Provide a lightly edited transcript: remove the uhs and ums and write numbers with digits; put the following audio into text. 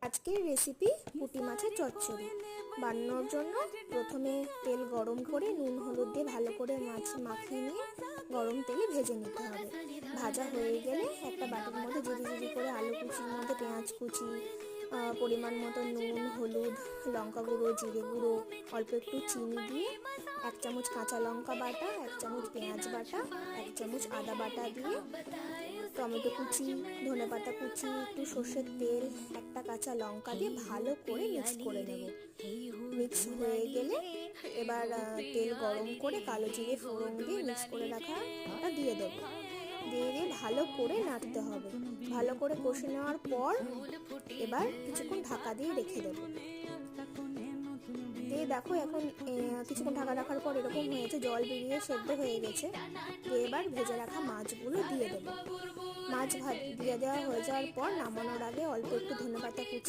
আজকের রেসিপি পুঁটি মাছের চচ্চড়ি বানানোর জন্য প্রথমে তেল গরম করে নুন হলুদ দিয়ে ভালো করে মাছ মাখিয়ে নিয়ে গরম তেলে ভেজে নিতে হবে। ভাজা হয়ে গেলে একটা বাটির মধ্যে জিরি জিরি করে আলু কুচির মধ্যে পেঁয়াজ কুচি, পরিমাণ মতো নুন, হলুদ, লঙ্কা গুঁড়ো, জিরে গুঁড়ো, অল্প একটু চিনি দিয়ে 1 চামচ কাঁচা লঙ্কা বাটা, 1 চামচ পেঁয়াজ বাটা, 1 চামচ আদা বাটা দিয়ে টমেটো কুচি, ধনেপাতা কুচি, একটু সর্ষের তেল, একটা কাঁচা লঙ্কা দিয়ে ভালো করে মিক্স করে নেব। মিক্স হয়ে গেলে এবার তেল গরম করে কালো জিরে ফোড়ন দিয়ে মিক্স করে রাখা ওটা দিয়ে দেব। দিয়ে ভালো করে নাড়তে হবে। ভালো করে কষে নেওয়ার পর এবার কিছুক্ষণ ঢাকা দিয়ে রেখে দেবো। দিয়ে দেখো এখন কিছুক্ষণ ঢাকা রাখার পর এরকম হয়েছে, জল বেরিয়ে সেদ্ধ হয়ে গেছে। দিয়ে এবার ভেজে রাখা মাছগুলো দিয়ে দেবো। মাছ দিয়ে দেওয়া হয়ে যাওয়ার পর নামানোর আগে অল্প একটু ধনেপাতা কুচি